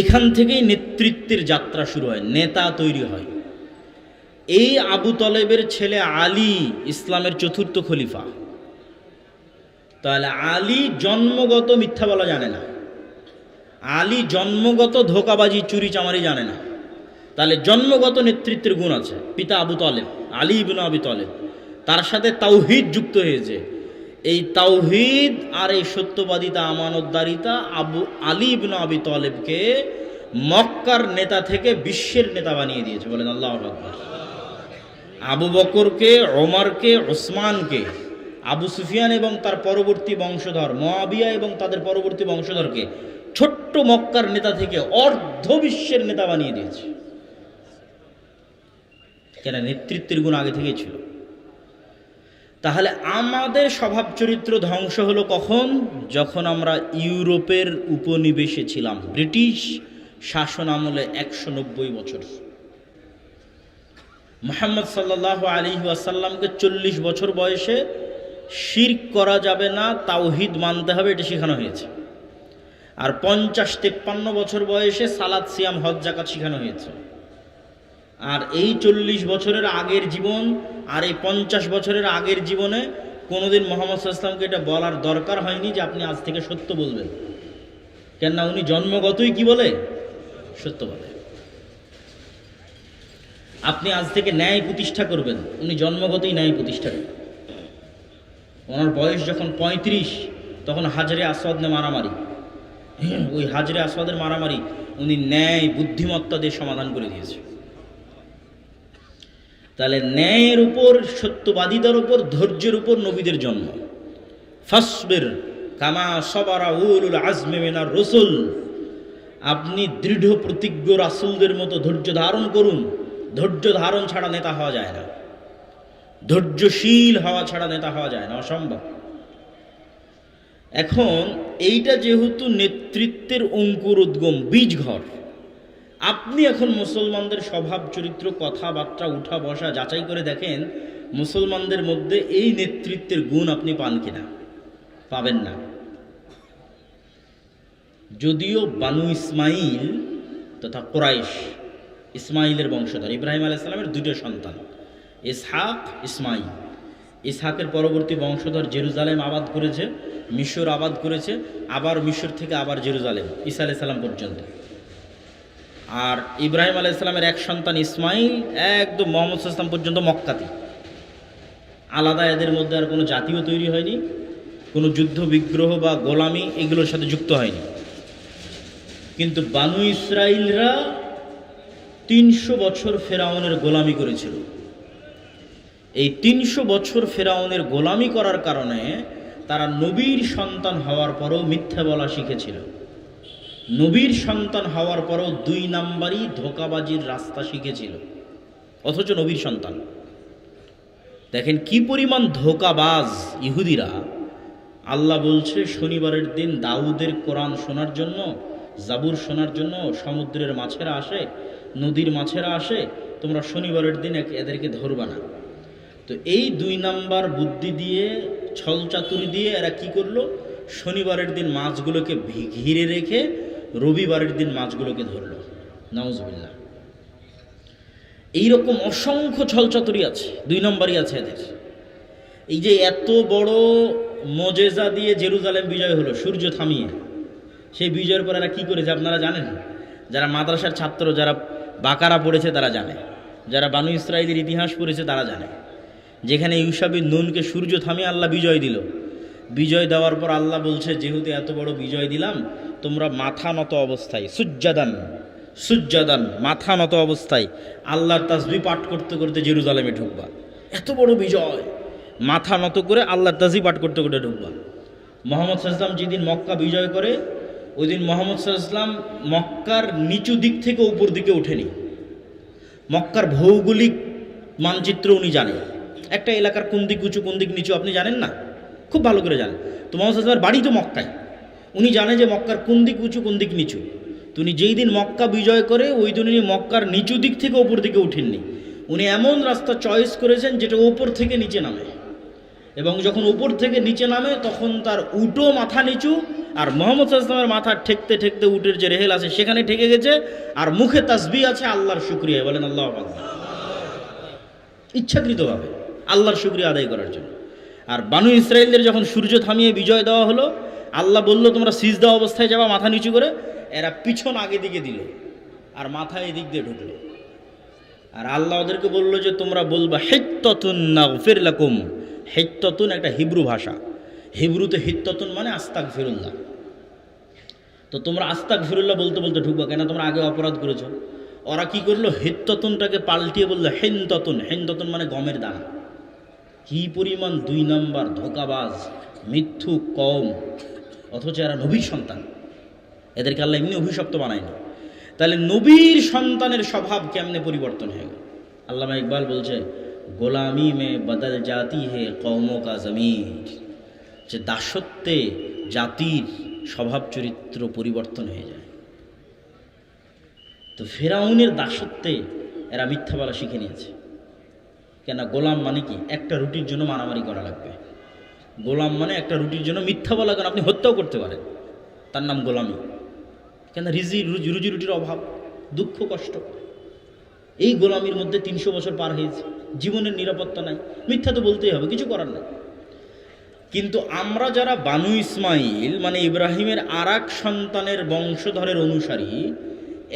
এখান থেকেই নেতৃত্বের যাত্রা শুরু হয়, নেতা তৈরি হয়। এই আবু তলেবের ছেলে আলী ইসলামের চতুর্থ খলিফা। তাহলে আলী জন্মগত মিথ্যা বলা জানে না, আলী জন্মগত ধোঁকাবাজি চুরি চামারি জানে না। তাহলে জন্মগত নেতৃত্বের গুণ আছে। পিতা আবু তলেব, আলী ইবনে আবি তলেব, তার সাথে তাওহীদ যুক্ত হয়েছে। এই তাওহীদ আর এই সত্যবাদিতা, আমানতদারিতা আলী ইবনে আবি তলেবকে মক্কার নেতা থেকে বিশ্বের নেতা বানিয়ে দিয়েছে। বলেন আল্লাহু আকবার। আবু বকরকে, ওমরকে, ওসমানকে, আবু সুফিয়ান এবং তার পরবর্তী বংশধর মুআবিয়া এবং তাদের পরবর্তী বংশধরকে ছোট্ট মক্কার নেতা থেকে অর্ধ বিশ্বের নেতা বানিয়ে দিয়েছে। কেন? নেতৃত্বের গুণ আগে থেকেই ছিল। তাহলে আমাদের স্বভাব চরিত্র ধ্বংস হলো কখন? যখন আমরা ইউরোপের উপনিবেশে ছিলাম, ব্রিটিশ শাসন আমলে 190 বছর। মুহাম্মদ সাল্লাল্লাহু আলাইহি ওয়াসাল্লামকে 40 বছর বয়সে শিরক করা যাবে না, তাওহীদ মানতে হবে, এটা শেখানো হয়েছে। আর 50-53 বছর বয়সে সালাত, সিয়াম, হজ, যাকাত শেখানো হয়েছে। আর এই 40 বছরের আগের জীবন আর এই 50 বছরের আগের জীবনে কোনোদিন মুহাম্মদ সাল্লাল্লাহু আলাইহি ওয়াসাল্লামকে এটা বলার দরকার হয়নি যে আপনি আজ থেকে সত্য বলবেন। কেননা উনি জন্মগতই কি বলে? সত্য বলে। আপনি আজ থেকে ন্যায় প্রতিষ্ঠা করবেন, উনি জন্মগতই ন্যায় প্রতিষ্ঠা করবেন। ওনার বয়স যখন 35, তখন হাজরে আসওয়াদ নিয়ে মারামারি। ওই হাজরে আসওয়াদের মারামারি উনি ন্যায় বুদ্ধিমত্তা দিয়ে সমাধান করে দিয়েছে। তাহলে ন্যায়ের উপর, সত্যবাদিতার উপর, ধৈর্যের উপর নবীদের জন্ম। ফাসবির কামা সাবারা উলুল আজমি মিনার রাসূল, আপনি দৃঢ় প্রতিজ্ঞ রাসূলদের মতো ধৈর্য ধারণ করুন। ধৈর্য ধারণ ছাড়া নেতা হওয়া যায় না, ধৈর্যশীল হওয়া ছাড়া নেতা হওয়া যায় না, অসম্ভব। এখন এইটা যেহেতু নেতৃত্বের অঙ্কুর উদ্গম, বীজ ঘর, আপনি এখন মুসলমানদের স্বভাব চরিত্র, কথাবার্তা, উঠা বসা যাচাই করে দেখেন মুসলমানদের মধ্যে এই নেতৃত্বের গুণ আপনি পান কিনা। পাবেন না। যদিও বানু ইসমাইল তথা কুরাইশ, ইসমাইলের বংশধর, ইব্রাহিম আলাইহিস সালামের দুটো সন্তান, ইসহাক, ইসমাইল। ইসহাকের পরবর্তী বংশধর জেরুজালেম আবাদ করেছে, মিশর আবাদ করেছে, আবার মিশর থেকে আবার জেরুজালেম, ঈসা আলাইহিস সালাম পর্যন্ত। আর ইব্রাহিম আলাইহিস সালামের এক সন্তান ইসমাইল একদম মুহাম্মদ সাল্লাল্লাহু আলাইহি ওয়াসাল্লাম পর্যন্ত মক্কাতে। আলাদা এদের মধ্যে আর কোনো জাতীয় তৈরি হয়নি, কোনো যুদ্ধ বিগ্রহ বা গোলামি এগুলোর সাথে যুক্ত হয়নি। কিন্তু বানু ইসরাইলরা 300 বছর ফেরাউনের গোলামি করেছিল। এই 300 বছর ফেরাউনের গোলামি করার কারণে তারা নবীর সন্তান হওয়ার পরও মিথ্যা বলা শিখেছিল। নবীর সন্তান হওয়ার পরও 2 নাম্বারই ধোঁকাবাজির রাস্তা শিখেছিল, অথচ নবীর সন্তান। দেখেন কি পরিমাণ ধোঁকাবাজ ইহুদিরা। আল্লাহ বলছে শনিবারের দিন দাউদের কোরআন শোনার জন্য, জাবুর শোনার জন্য সমুদ্রের মাছেরা আসে, নদীর মাছেরা আসে, তোমরা শনিবারের দিন এদেরকে ধরবা না। তো এই 2 নাম্বার বুদ্ধি দিয়ে, ছল চাতুরি দিয়ে এরা কি করলো? শনিবারের দিন মাছগুলোকে ঘিরে রেখে রবিবারের দিন মাছগুলোকে ধরলো। নাউজুবিল্লাহ। এইরকম অসংখ্য ছল চাতুরি আছে, 2 নম্বরই আছে এদের। এই যে এত বড় মোজেজা দিয়ে জেরুজালেম বিজয় হলো সূর্য থামিয়ে, সেই বিজয়ের পর এরা কী করেছে আপনারা জানেন? যারা মাদ্রাসার ছাত্র, যারা বাকারা পড়েছে তারা জানে, যারা বানু ইসরাইলের ইতিহাস পড়েছে তারা জানে। যেখানে ইউশা বিন নুনকে সূর্য থামিয়ে আল্লাহ বিজয় দিল, বিজয় দেওয়ার পর আল্লাহ বলছে যেহেতু এত বড় বিজয় দিলাম, তোমরা মাথা নত অবস্থায়, সুজ্জাদান মাথা নত অবস্থায় আল্লাহর তাসবিহ পাঠ করতে করতে জেরুজালেমে ঢুকবা। এত বড় বিজয়, মাথা নত করে আল্লাহর তাসবিহ পাঠ করতে করতে ঢুকবা। মুহাম্মদ সাল্লাল্লাহু আলাইহি ওয়াসাল্লাম যেদিন মক্কা বিজয় করে, ওই দিন মুহাম্মদ সাল্লাল্লাহু আলাইহি ওয়াসাল্লাম মক্কার নিচু দিক থেকে উপর দিকে ওঠেনি। মক্কার ভৌগোলিক মানচিত্র উনি জানেন, একটা এলাকার কোন দিক উঁচু কোন দিক নিচু আপনি জানেন না, খুব ভালো করে জানেন। তো মুহাম্মদ সাল্লাল্লাহু আলাইহি ওয়াসাল্লামের বাড়ি তো মক্কায়, উনি জানেন যে মক্কার কোন দিক উঁচু কোন দিক নিচু। তো উনি যেই দিন মক্কা বিজয় করে ওই দিন উনি মক্কার নিচু দিক থেকে ওপর দিকে উঠেননি, উনি এমন রাস্তা চয়েস করেছেন যেটা ওপর থেকে নিচে নামে। এবং যখন উপর থেকে নিচে নামে তখন তার উটও মাথা নিচু, আর মুহাম্মদ সাল্লাল্লাহু আলাইহি ওয়াসাল্লামের মাথা ঠেকতে ঠেকতে উটের যে রেহেল আছে সেখানে ঠেকে গেছে, আর মুখে তাসবিহ আছে আল্লাহর শুকরিয়া, বলেন আল্লাহু আকবার, ইচ্ছাকৃতভাবে আল্লাহর শুকরিয়া আদায় করার জন্য। আর বানু ইসরাইলদের যখন সূর্য থামিয়ে বিজয় দেওয়া হলো, আল্লাহ বলল তোমরা সিজদা অবস্থায় যাবা মাথা নিচু করে, এরা পিছন আগে দিকে দিল আর মাথা এদিক দিয়ে ঢুকলো। আর আল্লাহ ওদেরকে বললো যে তোমরা বলবা হিত্তাতুন নাগফির লাকুম। হিত্তাতুন একটা হিব্রু ভাষা, হিব্রুতে হিত্তাতুন মানে আস্তাগফিরুল্লাহ। তো তোমরা আস্তাগফিরুল্লাহ বলতে বলতে ঢুকবা কেন, তোমরা আগে অপরাধ করেছো। ওরা কি করলো, হিত্তাতুনটাকে পাল্টিয়ে বললো হিনতাতুন। হিনতাতুন মানে গমের দানা। কি পরিমাণ 2 নাম্বার ধোকাবাজ মিথ্যুক কওম, অথচ এরা নবীর সন্তান, এদেরকে আল্লাহ এমনি অভিশপ্ত বানায়নি। তাহলে নবীর সন্তানের স্বভাব কেমনে পরিবর্তন হয়ে গেল। আল্লামা ইকবাল বলছে গোলামি মে বদল জাতি হে কওমো কা জমির, যে দাসত্বে জাতির স্বভাব চরিত্র পরিবর্তন হয়ে যায়। তো ফেরাউনের দাসত্বে এরা মিথ্যা বলা শিখে নিয়েছে। কেন, গোলাম মানে কি, একটা রুটির জন্য মারামারি করা লাগবে। গোলাম মানে একটা রুটির জন্য মিথ্যা বলা, কেন আপনি হত্যাও করতে পারেন, তার নাম গোলামি। কেন, রুজি রুটির অভাব, দুঃখ কষ্ট, এই গোলামির মধ্যে 300 বছর পার হয়েছে, জীবনের নিরাপত্তা নাই, মিথ্যা তো বলতেই হবে, কিছু করার নাই। কিন্তু আমরা যারা বানু ইসমাইল মানে ইব্রাহিমের আরেক সন্তানের বংশধরের অনুসারী,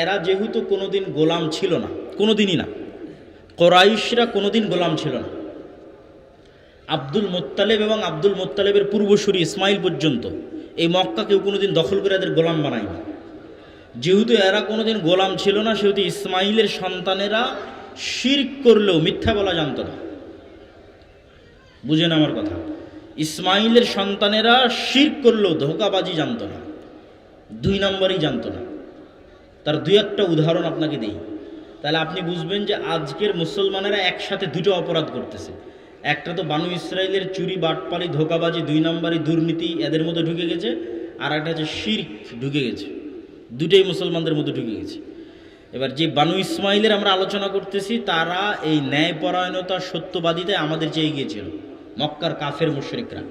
এরা যেহেতু কোনোদিন গোলাম ছিল না, কোনোদিনই না, কোরাইশরা কোনোদিন গোলাম ছিল না। আব্দুল মোত্তালেব এবং আব্দুল মোত্তালেবের পূর্বসূরি ইসমাইল পর্যন্ত এই মক্কা কেউ কোনোদিন দখল করে এদের গোলাম বানায়নি। যেহেতু এরা কোনোদিন গোলাম ছিল না, সেহেতু ইসমাইলের সন্তানেরা শিরক করলেও মিথ্যা বলা জানত না। বুঝেন আমার কথা, ইসমাইলের সন্তানেরা শিরক করলেও ধোঁকাবাজি জানত না, 2 নম্বরই জানত না। তার 2-1টা উদাহরণ আপনাকে দিই, তাহলে আপনি বুঝবেন যে আজকের মুসলমানেরা একসাথে 2টো অপরাধ করতেছে। একটা তো বানু ইসরাইলের চুরি বাটপালি ধোঁকাবাজি, 2 নম্বরই দুর্নীতি এদের মধ্যে ঢুকে গেছে, আর একটা হচ্ছে শিরক ঢুকে গেছে। 2টাই মুসলমানদের মধ্যে ঢুকে গেছে। এবার যে বানু ইসমাইলের আমরা আলোচনা করতেছি, তারা এই ন্যায়পরায়ণতা সত্যবাদিতায় আমাদের চেয়ে গিয়েছিল মক্কার কাফের মুশরিকরা।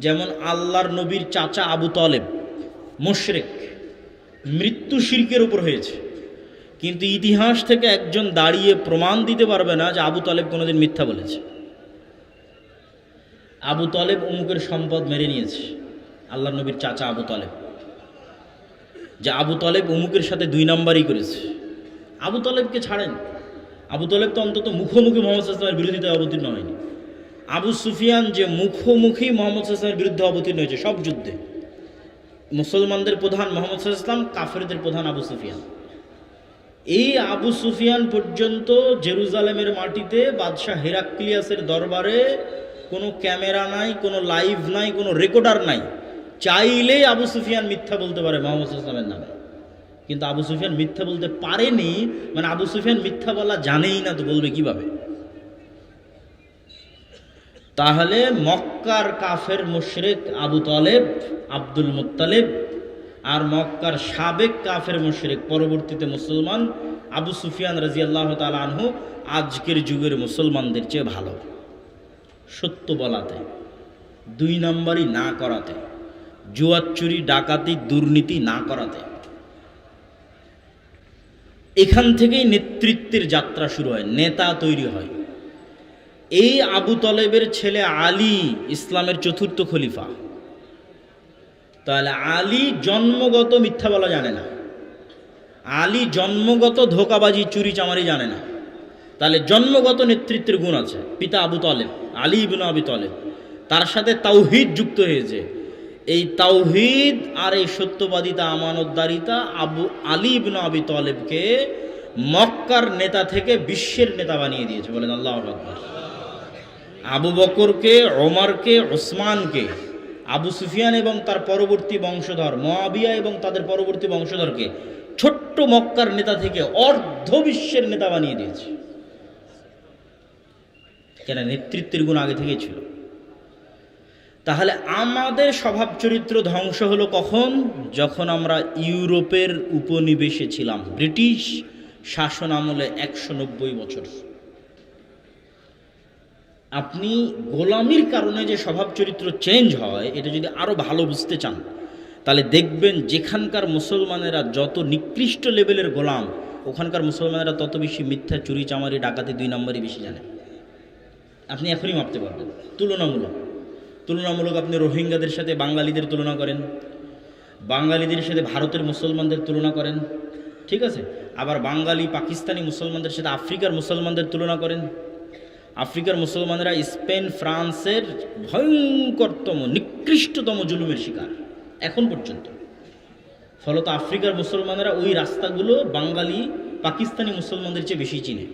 যেমন আল্লাহর নবীর চাচা আবু তালেব মুশরিক, মৃত্যু শিরকের উপর হয়েছে, কিন্তু ইতিহাস থেকে একজন দাঁড়িয়ে প্রমাণ দিতে পারবে না যে আবু তালেব কোনোদিন মিথ্যা বলেছে। আবু তালেব অমুকের সম্পদ মেরে নিয়েছে, আল্লাহর নবীর চাচা আবু তালেব, যে আবু তালেব অমুকের সাথে 2 নম্বরই করেছে। আবু তালেবকে ছাড়েন, আবু তালেব তো অন্তত মুখোমুখি মোহাম্মদ সাল্লাল্লাহু আলাইহি ওয়াসাল্লামের বিরোধিতায় অবতীর্ণ হয়নি। আবু সুফিয়ান যে মুখোমুখি মোহাম্মদ সাল্লাল্লাহু আলাইহি ওয়াসাল্লামের বিরুদ্ধে অবতীর্ণ হয়েছে সব যুদ্ধে। মুসলমানদের প্রধান মোহাম্মদ সাল্লাল্লাহু আলাইহি ওয়াসাল্লাম, কাফেরদের প্রধান আবু সুফিয়ান। এই আবু সুফিয়ান পর্যন্ত জেরুজালেমের মাটিতে বাদশাহ হেরাক্লিয়াসের দরবারে কোনো ক্যামেরা নাই, কোনো লাইভ নাই, কোনো রেকর্ডার নাই, চাইলেই আবু সুফিয়ান মিথ্যা বলতে পারে মোহাম্মদ সাল্লাল্লাহু আলাইহি ওয়াসাল্লামের নামে। কিন্তু আবু সুফিয়ান মিথ্যা বলতে পারেনি, মানে আবু সুফিয়ান মিথ্যা বলা জানেই না, তো বলবে কিভাবে? তাহলে মক্কার কাফের মুশরিক আবু তালেব, আব্দুল মুত্তালিব, আর মক্কার সাবেক কাফের মুশরিক পরবর্তীতে মুসলমান আবু সুফিয়ান রাদিয়াল্লাহু তাআলা আনহু আজকের যুগের মুসলমানদের চেয়ে ভালো সত্য বলাতে, 2 নম্বরই না করাতে, জুয়া চুরি ডাকাতি দুর্নীতি না করাতে। এখান থেকেই নেতৃত্বের যাত্রা শুরু হয়, নেতা তৈরি হয়। এই আবু তালেবের ছেলে আলী ইসলামের 4র্থ খলিফা। তাহলে আলী জন্মগত মিথ্যা বলা জানে না, আলী জন্মগত ধোঁকাবাজি চুরি চামারি জানে না। তাহলে জন্মগত নেতৃত্বের গুণ আছে। পিতা আবু তালেব, আলী ইবনে আবি তালেব, তার সাথে তাওহীদ যুক্ত হয়েছে। এই তাওহীদ আর এই সত্যবাদিতা আমানতদারিতা আলী ইবনে আবি তালেবকে মক্কার নেতা থেকে বিশ্বের নেতা বানিয়ে দিয়েছে, বলেন আল্লাহু আকবার। আবু বকরকে, ওমরকে, ওসমানকে, আবু সুফিয়ান এবং তার পরবর্তী বংশধর মুআবিয়া এবং তাদের পরবর্তী বংশধরকে ছোট্ট মক্কার নেতা থেকে অর্ধ বিশ্বের নেতা বানিয়ে দিয়েছে। কেন? নেতৃত্বের গুণ আগে থেকেই ছিল। তাহলে আমাদের স্বভাব চরিত্র ধ্বংস হলো কখন? যখন আমরা ইউরোপের উপনিবেশে ছিলাম, ব্রিটিশ শাসন আমলে 190 বছর। আপনি গোলামির কারণে যে স্বভাব চরিত্র চেঞ্জ হয়, এটা যদি আরও ভালো বুঝতে চান তাহলে দেখবেন যেখানকার মুসলমানেরা যত নিকৃষ্ট লেভেলের গোলাম, ওখানকার মুসলমানেরা তত বেশি মিথ্যা, চুরি, চামারি, ডাকাতি 2 নম্বরই বেশি জানে। আপনি এখনই মাপতে পারবেন। তুলনামূলক আপনি রোহিঙ্গাদের সাথে বাঙালিদের তুলনা করেন, বাঙালিদের সাথে ভারতের মুসলমানদের তুলনা করেন, ঠিক আছে? আবার বাঙালি পাকিস্তানি মুসলমানদের সাথে আফ্রিকার মুসলমানদের তুলনা করেন। আফ্রিকার মুসলমানেরা স্পেন, ফ্রান্সের ভয়ঙ্করতম নিকৃষ্টতম জুলুমের শিকার এখন পর্যন্ত। ফলত আফ্রিকার মুসলমানেরা ওই রাস্তাগুলো বাঙালি পাকিস্তানি মুসলমানদের চেয়ে বেশি চিনে।